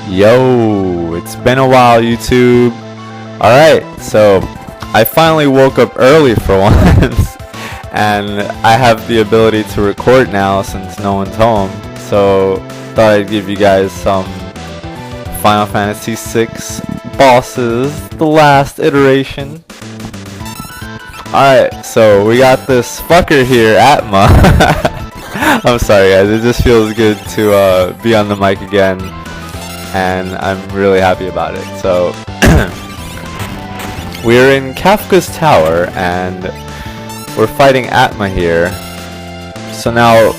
Yo, it's been a while, YouTube. Alright, so I finally woke up early for once, and I have the ability to record now since no one's home. So, thought I'd give you guys some Final Fantasy VI bosses, the last iteration. Alright, so we got this fucker here, Atma. I'm sorry guys, it just feels good to be on the mic again, and I'm really happy about it. So we're in Kefka's tower and we're fighting Atma here. So now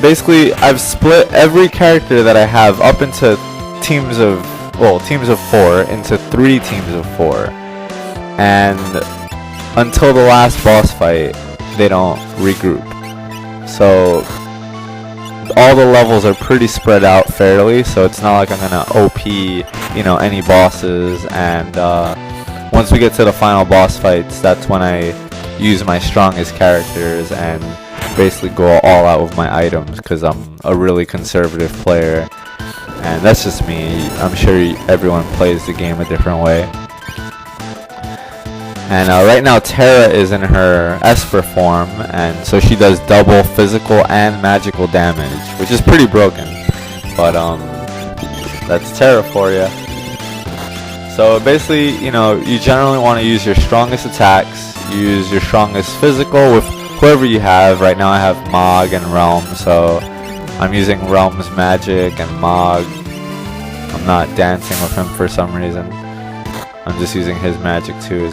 basically I've split every character that I have up into teams of 4 into 3 teams of 4, and until the last boss fight they don't regroup. So all the levels are pretty spread out fairly, so it's not like I'm gonna OP, any bosses, and once we get to the final boss fights, that's when I use my strongest characters and basically go all out with my items, because I'm a really conservative player, and that's just me. I'm sure everyone plays the game a different way. And right now Terra is in her Esper form, and so she does double physical and magical damage, which is pretty broken, but that's Terra for you. So basically, you generally want to use your strongest attacks, use your strongest physical with whoever you have. Right now I have Mog and Realm, so I'm using Realm's magic and Mog. I'm not dancing with him for some reason. I'm just using his magic too.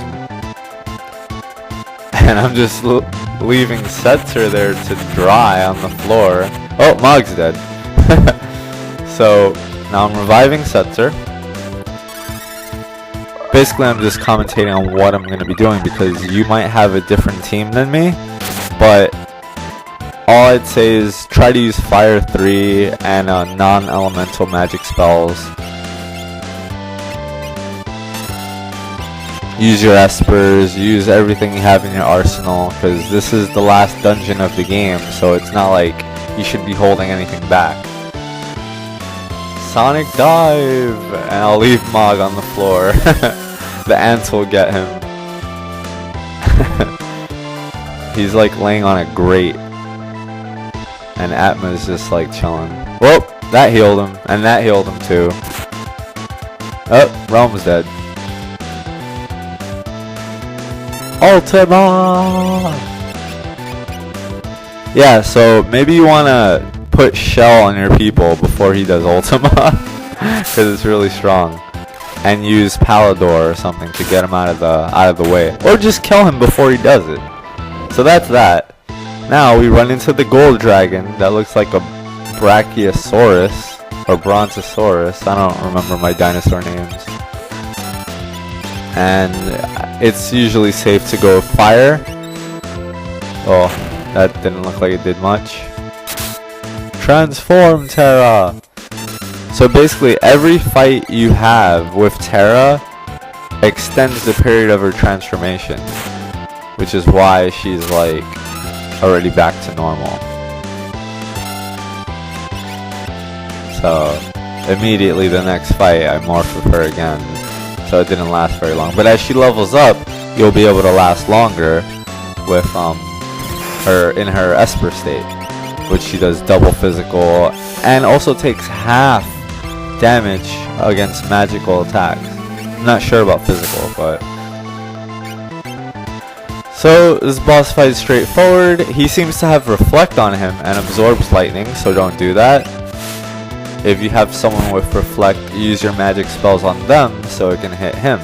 And I'm just leaving Setzer there to dry on the floor. Oh, Mog's dead. So now I'm reviving Setzer. Basically, I'm just commentating on what I'm going to be doing, because you might have a different team than me. But all I'd say is try to use Fire 3 and non-elemental magic spells. Use your Espers, use everything you have in your arsenal, because this is the last dungeon of the game, so it's not like you should be holding anything back. Sonic Dive! And I'll leave Mog on the floor. The ants will get him. He's like laying on a grate, and Atma's just like chilling. Whoa! That healed him, and that healed him too. Oh, Realm's dead. Ultima! Yeah, so maybe you want to put Shell on your people before he does Ultima, because it's really strong, and use Palador or something to get him out of the way, or just kill him before he does it. So that's that. Now we run into the gold dragon that looks like a Brachiosaurus or Brontosaurus. I don't remember my dinosaur names. And it's usually safe to go fire. Oh, that didn't look like it did much. Transform Terra! So basically every fight you have with Terra extends the period of her transformation, which is why she's like already back to normal. So immediately the next fight I morph with her again. So it didn't last very long. But as she levels up, you'll be able to last longer with her in her Esper state, which she does double physical and also takes half damage against magical attacks. I'm not sure about physical, but so this boss fight is straightforward. He seems to have Reflect on him and absorbs lightning, so don't do that. If you have someone with Reflect, use your magic spells on them so it can hit him.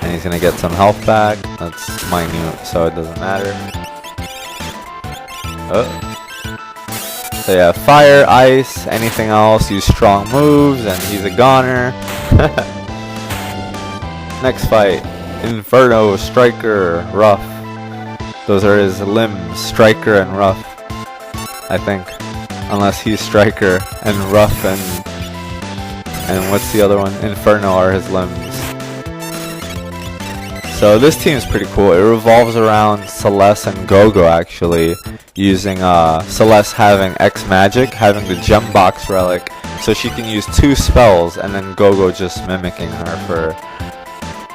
And he's gonna get some health back. That's minute, so it doesn't matter. Oh. So yeah, fire, ice, anything else, use strong moves, and he's a goner. Next fight, Inferno, Striker, Rough. Those are his limbs, Striker and Rough, I think. Unless he's Striker and Rough and what's the other one? Inferno are his limbs. So this team is pretty cool. It revolves around Celeste and Gogo actually, using Celeste having X magic, having the gem box relic, so she can use 2 spells, and then Go-Go just mimicking her for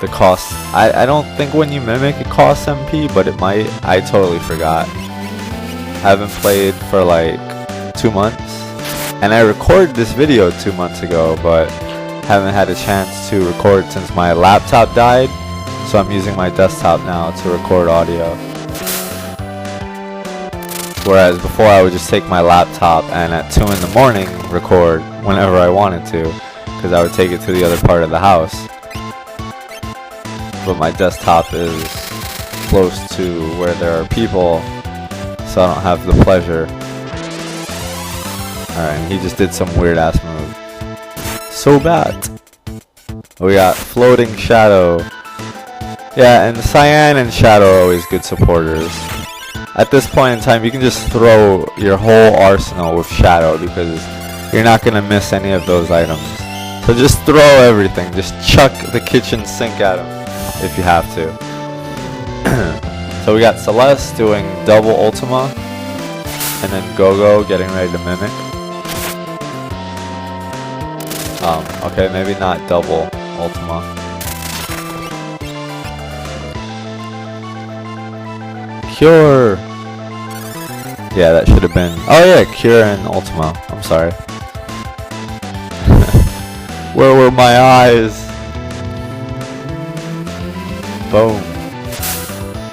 the cost. I don't think when you mimic it costs MP, but it might. I totally forgot. Haven't played for like 2 months, and I recorded this video 2 months ago, but haven't had a chance to record since my laptop died, so I'm using my desktop now to record audio. Whereas before I would just take my laptop and at 2 in the morning record whenever I wanted to, because I would take it to the other part of the house. But my desktop is close to where there are people, so I don't have the pleasure. Alright, he just did some weird ass move. So bad. We got Floating Shadow. Yeah, and Cyan and Shadow are always good supporters. At this point in time, you can just throw your whole arsenal with Shadow, because you're not going to miss any of those items. So just throw everything. Just chuck the kitchen sink at him if you have to. So we got Celeste doing double Ultima, and then Go-Go getting ready to mimic. Okay, maybe not double Ultima. Cure! Yeah, that should have been... Oh yeah, Cure and Ultima. I'm sorry. Where were my eyes? Boom.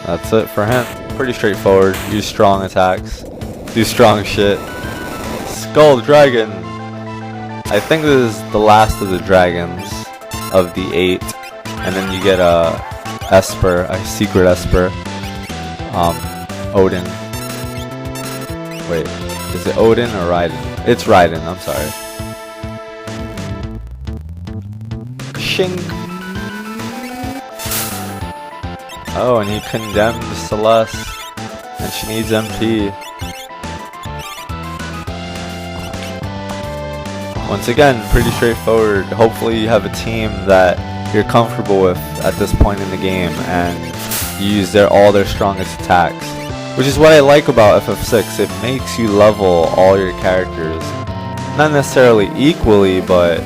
That's it for him. Pretty straightforward. Use strong attacks. Do strong shit. Skull Dragon! I think this is the last of the dragons of the 8. And then you get a Esper, a secret Esper. Odin. Wait, is it Odin or Raiden? It's Raiden, I'm sorry. Shink. Oh, and he condemned Celeste, and she needs MP. Once again, pretty straightforward. Hopefully you have a team that you're comfortable with at this point in the game, and you use all their strongest attacks. Which is what I like about FF6. It makes you level all your characters. Not necessarily equally, but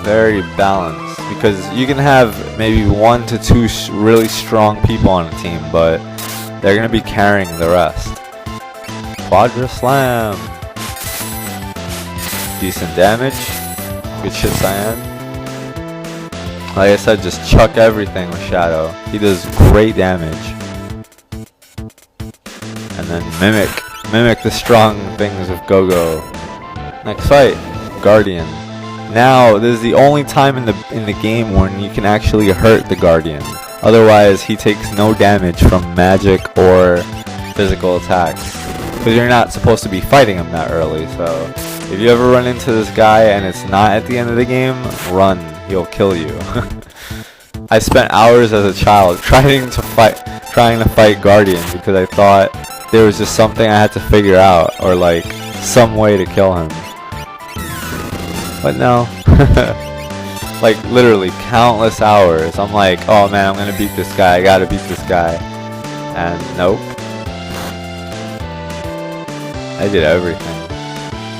very balanced. Because you can have maybe 1 to 2 really strong people on a team, but they're going to be carrying the rest. Quadra Slam. Decent damage. Good shit, Cyan. Like I said, just chuck everything with Shadow. He does great damage. And then mimic the strong things of Go-Go. Next fight, Guardian. Now, this is the only time in the game when you can actually hurt the Guardian. Otherwise, he takes no damage from magic or physical attacks. Because you're not supposed to be fighting him that early. So, if you ever run into this guy and it's not at the end of the game, run. He'll kill you. I spent hours as a child trying to fight Guardian because I thought there was just something I had to figure out, or like some way to kill him. But no. Like literally countless hours. I'm like, oh man, I'm gonna beat this guy. I gotta beat this guy. And nope. I did everything.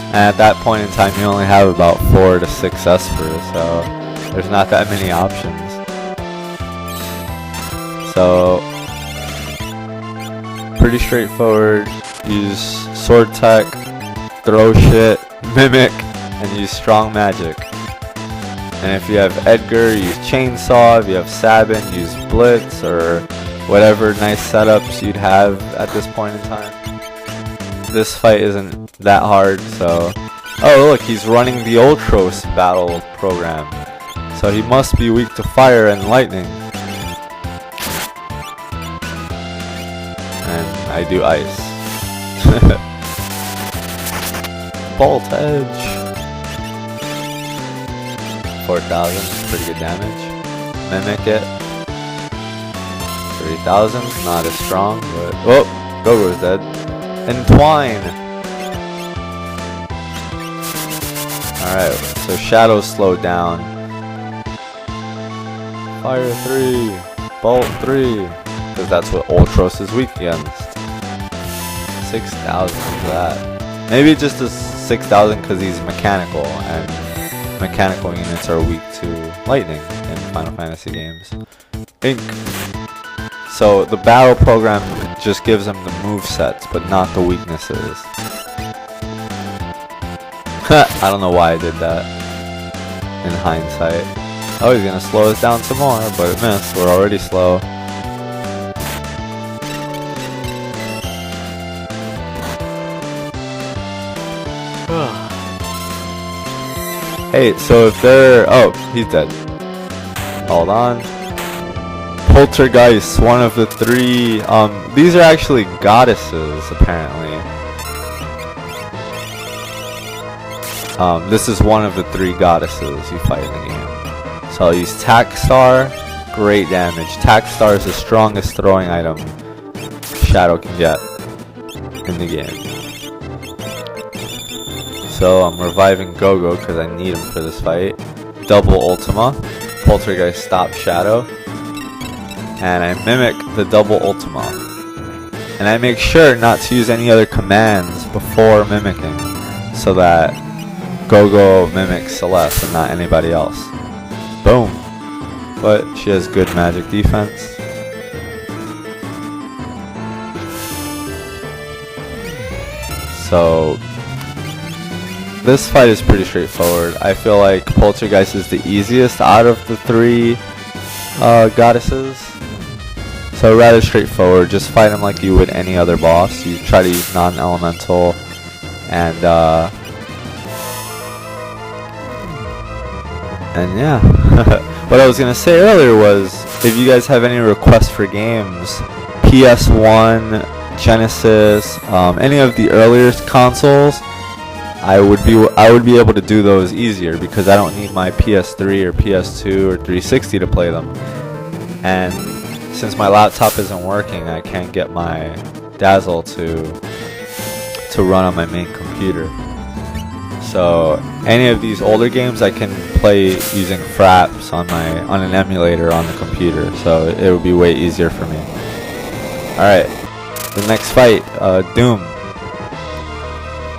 And at that point in time, you only have about 4 to 6 Espers, so there's not that many options. So, pretty straightforward. Use sword tech, throw shit, mimic, and use strong magic. And if you have Edgar, use chainsaw. If you have Sabin, use blitz, or whatever nice setups you'd have at this point in time. This fight isn't that hard, so... Oh look, he's running the Ultros battle program. So he must be weak to fire and lightning. And I do ice. Bolt Edge. 4,000, pretty good damage. Mimic it. 3,000, not as strong, but... Oh! Go-Go's dead. Entwine! Alright, so Shadow slowed down. Fire 3! Bolt 3! Because that's what Ultros is weak against. 6,000 for that. Maybe just a 6,000 because he's mechanical, and mechanical units are weak to lightning in Final Fantasy games. Ink. So the battle program just gives him the movesets, but not the weaknesses. I don't know why I did that in hindsight. Oh, he's gonna slow us down some more, but it missed. We're already slow. Hey, so if they're... Oh, he's dead. Hold on. Poltergeist, one of the 3... these are actually goddesses, apparently. This is one of the 3 goddesses you fight in the game. So I'll use Tack Star. Great damage. Tack Star is the strongest throwing item Shadow can get in the game. So I'm reviving Go-Go because I need him for this fight. Double Ultima. Poltergeist stop Shadow. And I mimic the double Ultima. And I make sure not to use any other commands before mimicking, so that Go-Go mimics Celeste and not anybody else. Boom. But she has good magic defense. So this fight is pretty straightforward. I feel like Poltergeist is the easiest out of the 3 goddesses. So rather straightforward. Just fight him like you would any other boss. You try to use non-elemental, and yeah. What I was gonna say earlier was, if you guys have any requests for games, PS1, Genesis, any of the earliest consoles, I would be able to do those easier because I don't need my PS3 or PS2 or 360 to play them. And since my laptop isn't working, I can't get my Dazzle to run on my main computer. So any of these older games I can play using fraps on an emulator on the computer. So it would be way easier for me. Alright, the next fight, Doom.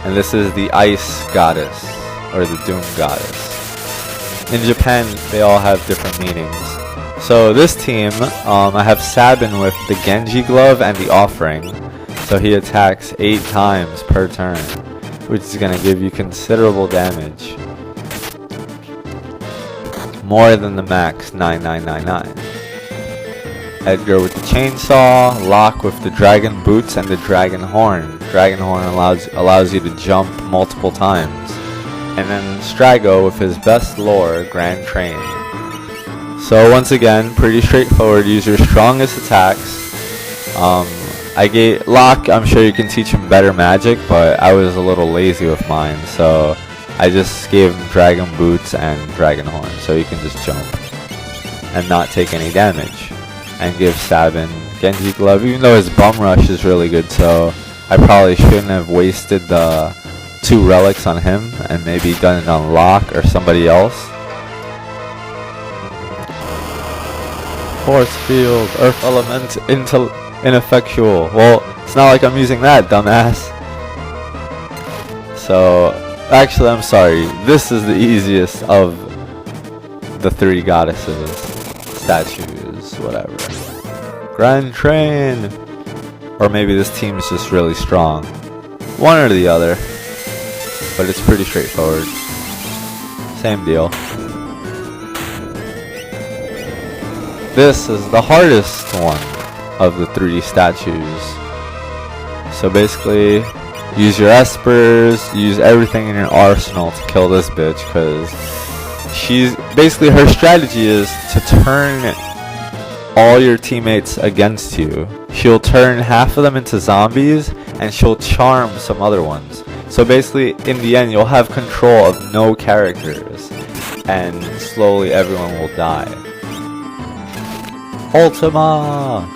And this is the Ice Goddess, or the Doom Goddess. In Japan, they all have different meanings. So this team, I have Sabin with the Genji Glove and the Offering. So he attacks 8 times per turn, which is going to give you considerable damage. More than the max 9999. Edgar with the Chainsaw, Locke with the Dragon Boots and the Dragon Horn. Dragon Horn allows you to jump multiple times. And then Strago with his best lore, Grand Train. So once again, pretty straightforward. Use your strongest attacks. I gave Locke, I'm sure you can teach him better magic, but I was a little lazy with mine, so I just gave him Dragon Boots and Dragon Horn, so he can just jump and not take any damage. And give Sabin Genji Glove, even though his Bum Rush is really good, so I probably shouldn't have wasted the 2 relics on him and maybe done it on Locke or somebody else. Force Field, Earth Element, Ineffectual. Well, it's not like I'm using that, dumbass. So, actually, I'm sorry. This is the easiest of the 3 goddesses. Statues, whatever. Grand Train. Or maybe this team is just really strong. One or the other. But it's pretty straightforward. Same deal. This is the hardest one of the 3 statues. So basically, use your Espers, use everything in your arsenal to kill this bitch, because she's basically, her strategy is to turn all your teammates against you. She'll turn half of them into zombies and she'll charm some other ones. So basically, in the end, you'll have control of no characters and slowly everyone will die. Ultima!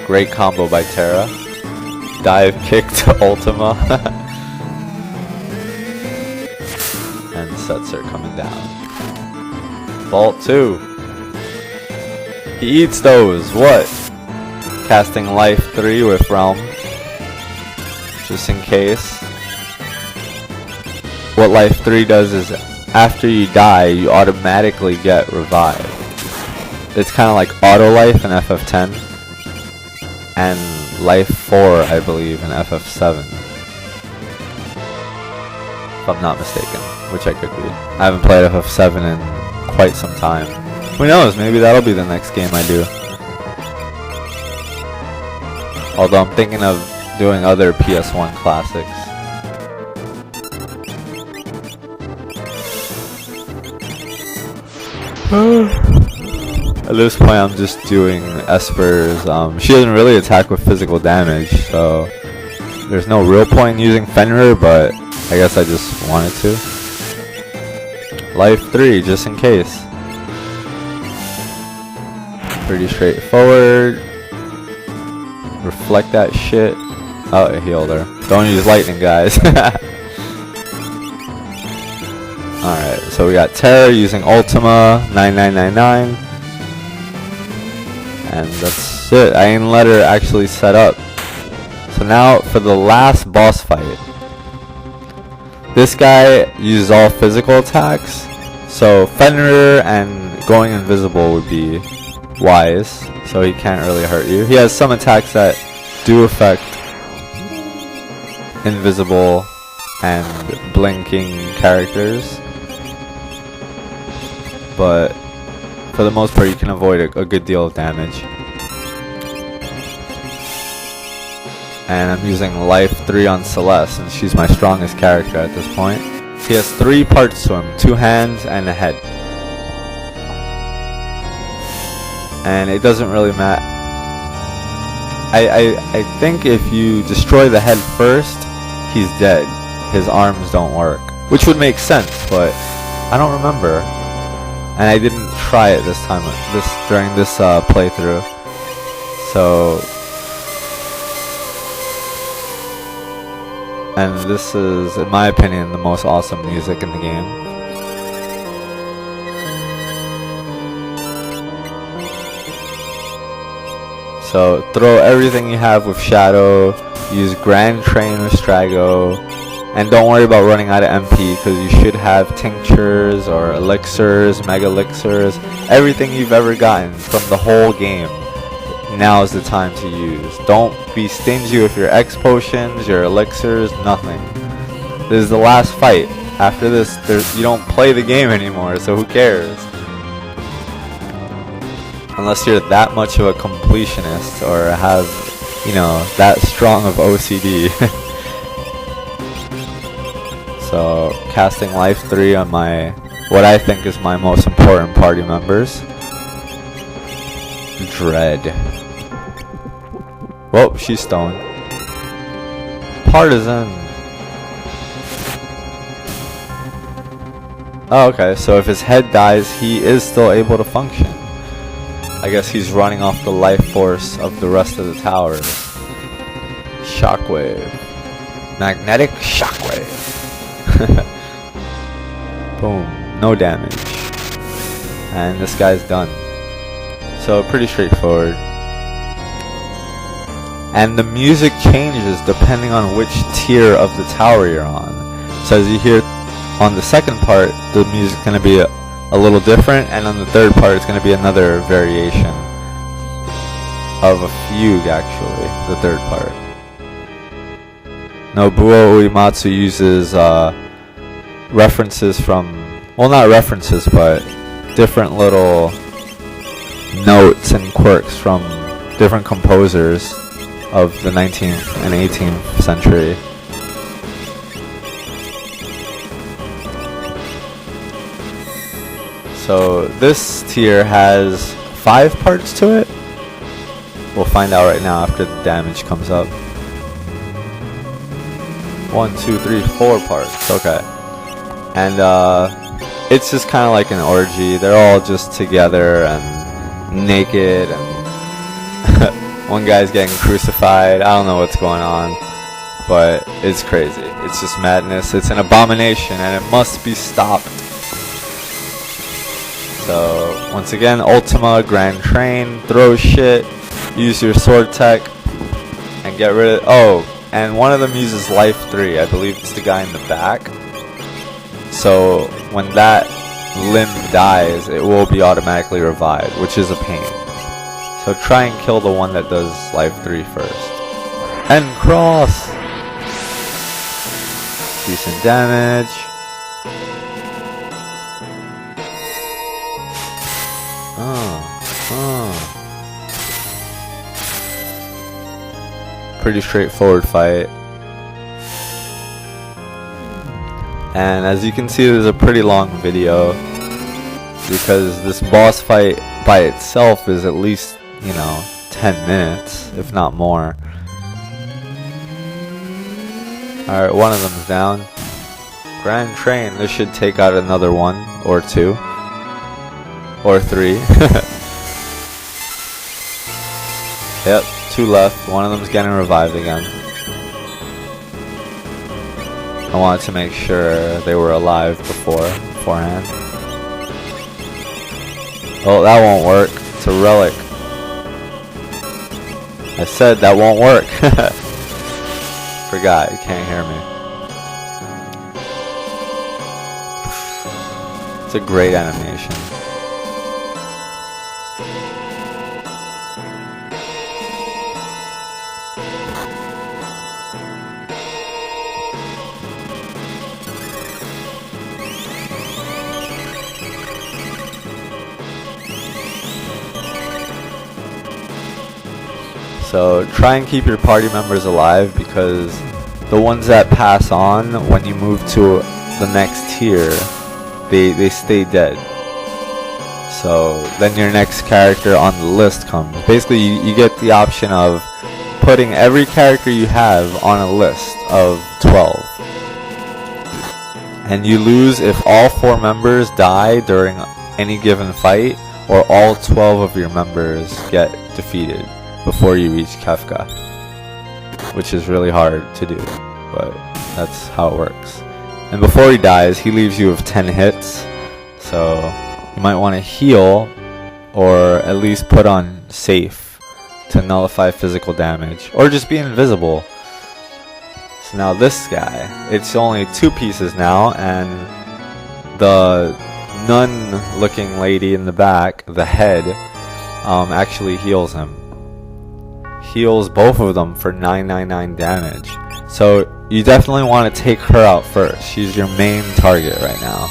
Great combo by Terra. Dive kick to Ultima. And sets are coming down. Vault 2. He eats those. What? Casting Life 3 with Realm. Just in case. what Life 3 does is after you die, you automatically get revived. It's kind of like Auto Life in FF10 and Life 4, I believe, in FF7. If I'm not mistaken, which I could be. I haven't played FF7 in quite some time. Who knows, maybe that'll be the next game I do. Although I'm thinking of doing other PS1 classics. At this point I'm just doing Esper's. She doesn't really attack with physical damage, so there's no real point in using Fenrir, but I guess I just wanted to. Life 3, just in case. Pretty straightforward. Reflect that shit. Oh, it healed her. Don't use lightning, guys. Alright, so we got Terra using Ultima 9999. And that's it. I didn't let her actually set up. So now for the last boss fight. This guy uses all physical attacks. So Fenrir and going invisible would be wise. So he can't really hurt you. He has some attacks that do affect invisible and blinking characters. But for the most part, you can avoid a good deal of damage. And I'm using Life 3 on Celeste, and she's my strongest character at this point. He has 3 parts to him, 2 hands and a head. And it doesn't really matter. I think if you destroy the head first, he's dead. His arms don't work. Which would make sense, but I don't remember. And I didn't try it this time, during this playthrough. So, and this is, in my opinion, the most awesome music in the game. So throw everything you have with Shadow, use Grand Train with Strago, and don't worry about running out of MP, because you should have tinctures or elixirs, mega elixirs, everything you've ever gotten from the whole game. Now is the time to use. Don't be stingy with your X potions, your elixirs, nothing. This is the last fight. After this, you don't play the game anymore, so who cares? Unless you're that much of a completionist or have, you know, that strong of OCD. So, casting Life 3 on what I think is my most important party members. Dread. Whoa, she's stoned. Partisan. Oh, okay, so if his head dies, he is still able to function. I guess he's running off the life force of the rest of the towers. Shockwave. Magnetic shockwave. Boom. No damage. And this guy's done. So pretty straightforward. And the music changes depending on which tier of the tower you're on. So as you hear on the second part, the music's going to be a little different, and on the third part it's going to be another variation of a fugue, actually, the third part. Nobuo Uematsu uses references from, well, not references, but different little notes and quirks from different composers of the 19th and 18th century. So this tier has 5 parts to it. We'll find out right now after the damage comes up. 1, 2, 3, 4 parts. Okay. And it's just kind of like an orgy. They're all just together and naked, and one guy's getting crucified. I don't know what's going on, but it's crazy. It's just madness. It's an abomination, and it must be stopped. So, once again, Ultima, Grand Train, throw shit, use your sword tech, and get rid of... Oh, and one of them uses Life 3. I believe it's the guy in the back. So when that limb dies, it will be automatically revived, which is a pain. So try and kill the one that does life 3 first. And cross! Decent damage. Pretty straightforward fight. And as you can see, there's a pretty long video because this boss fight by itself is at least, 10 minutes, if not more. Alright, one of them's down. Grand Train, this should take out another 1 or 2 or 3. Yep, 2 left. One of them's getting revived again. I wanted to make sure they were alive beforehand. Oh, that won't work. It's a relic. I said that won't work. Forgot, you can't hear me. It's a great animation. So try and keep your party members alive, because the ones that pass on when you move to the next tier, they stay dead. So then your next character on the list comes. Basically you get the option of putting every character you have on a list of 12. And you lose if all 4 members die during any given fight, or all 12 of your members get defeated before you reach Kefka, which is really hard to do, but that's how it works. And before he dies, he leaves you with 10 hits, so you might want to heal, or at least put on safe to nullify physical damage, or just be invisible. So now this guy, it's only 2 pieces now, and the nun looking lady in the back, the head, actually heals him. Heals both of them for 999 damage. So you definitely want to take her out first. She's your main target right now.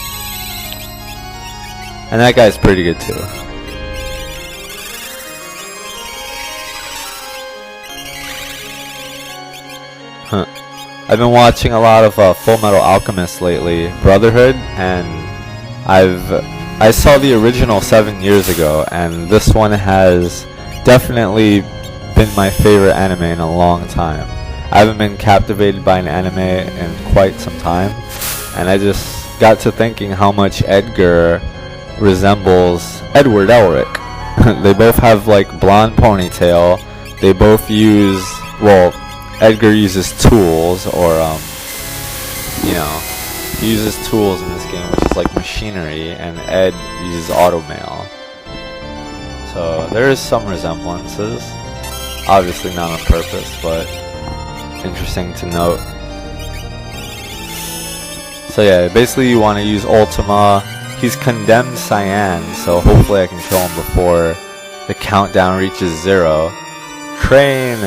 And that guy's pretty good too. I've been watching a lot of Full Metal Alchemist lately, Brotherhood, and I saw the original 7 years ago, and this one has definitely been my favorite anime in a long time. I haven't been captivated by an anime in quite some time, and I just got to thinking how much Edgar resembles Edward Elric. They both have like blonde ponytail. They both use, well, Edgar uses tools, or he uses tools in this game, which is like machinery, and Ed uses automail. So there is some resemblances. Obviously not on purpose, but interesting to note. So yeah, basically you want to use Ultima. He's condemned Cyan, so hopefully I can kill him before the countdown reaches 0. Train!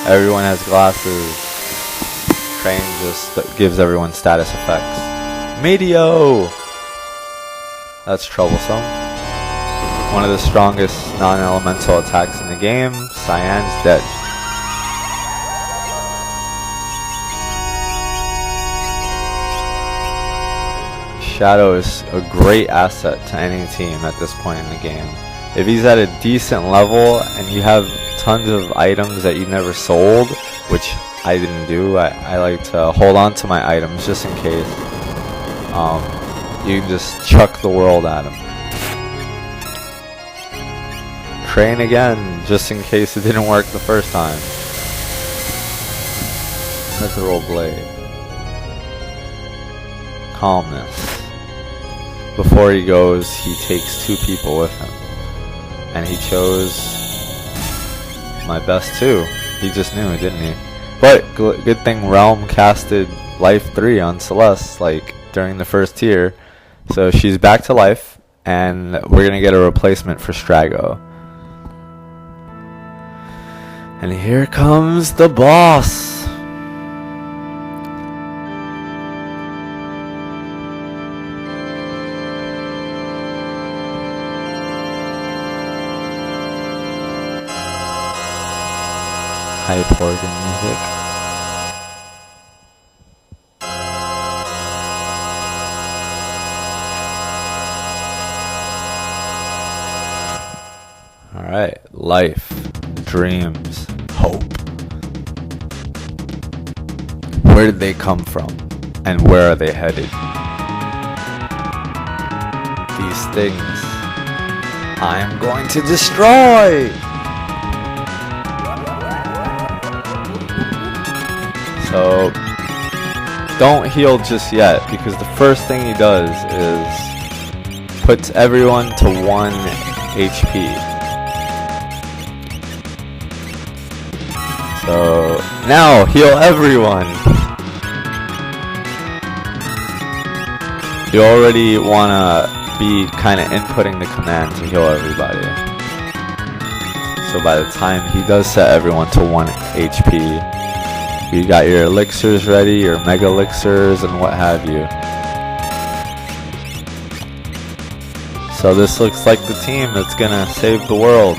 Everyone has glasses. Train just gives everyone status effects. Medio! That's troublesome. One of the strongest non-elemental attacks in the game. Cyan's dead. Shadow is a great asset to any team at this point in the game. If he's at a decent level and you have tons of items that you never sold, which I didn't do, I like to hold on to my items just in case. You can just chuck the world at him. Train again, just in case it didn't work the first time. Let's roll blade. Calmness. Before he goes, he takes 2 people with him. And he chose my best 2. He just knew, didn't he? But good thing Realm casted Life 3 on Celeste. Like, during the first tier. So she's back to life, and we're gonna get a replacement for Strago. And here comes the boss. Hype organ music. Alright, life, dreams, hope. Where did they come from? And where are they headed? These things I'm going to destroy! So, don't heal just yet, because the first thing he does is puts everyone to 1 HP. So, now heal everyone! You already want to be kind of inputting the command to heal everybody. So by the time he does set everyone to 1 HP, you got your elixirs ready, your mega elixirs, and what have you. So this looks like the team that's gonna save the world.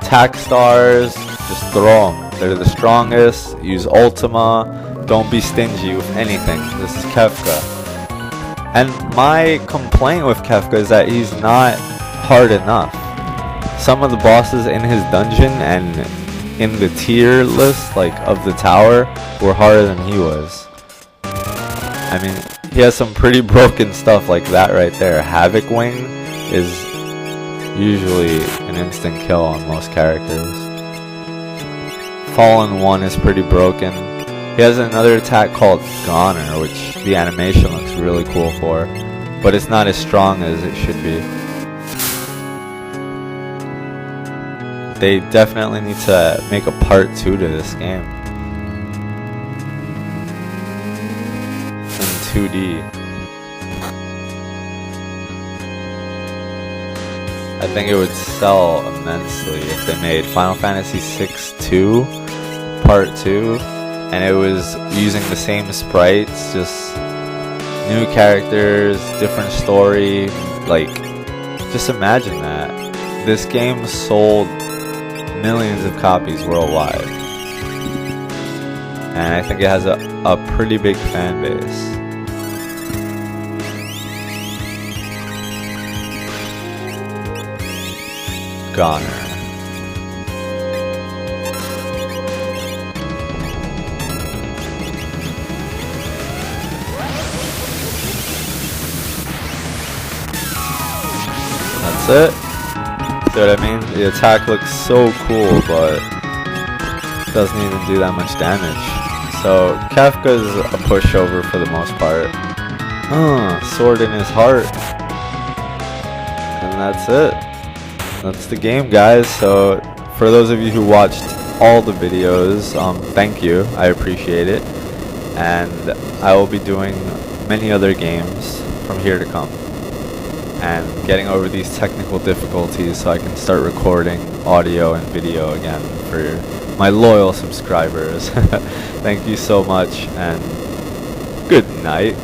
Attack stars, just throw them. They're the strongest. Use Ultima. Don't be stingy with anything. This is Kefka. And my complaint with Kefka is that he's not hard enough. Some of the bosses in his dungeon and in the tier list, like, of the tower, were harder than he was. I mean, he has some pretty broken stuff like that right there. Havoc Wing is usually an instant kill on most characters. Fallen 1 is pretty broken. He has another attack called Goner, which the animation looks really cool for, but it's not as strong as it should be. They definitely need to make a part 2 to this game. In 2D. I think it would sell immensely if they made Final Fantasy VI-2 Part 2, and it was using the same sprites, just new characters, different story. Like, just imagine that. This game sold millions of copies worldwide, and I think it has a pretty big fan base. Goner. That's it. See what I mean? The attack looks so cool, but doesn't even do that much damage. So Kefka's a pushover for the most part. Sword in his heart. And that's it. That's the game, guys. So for those of you who watched all the videos, thank you. I appreciate it. And I will be doing many other games from here to come, and getting over these technical difficulties so I can start recording audio and video again for my loyal subscribers. Thank you so much, and good night.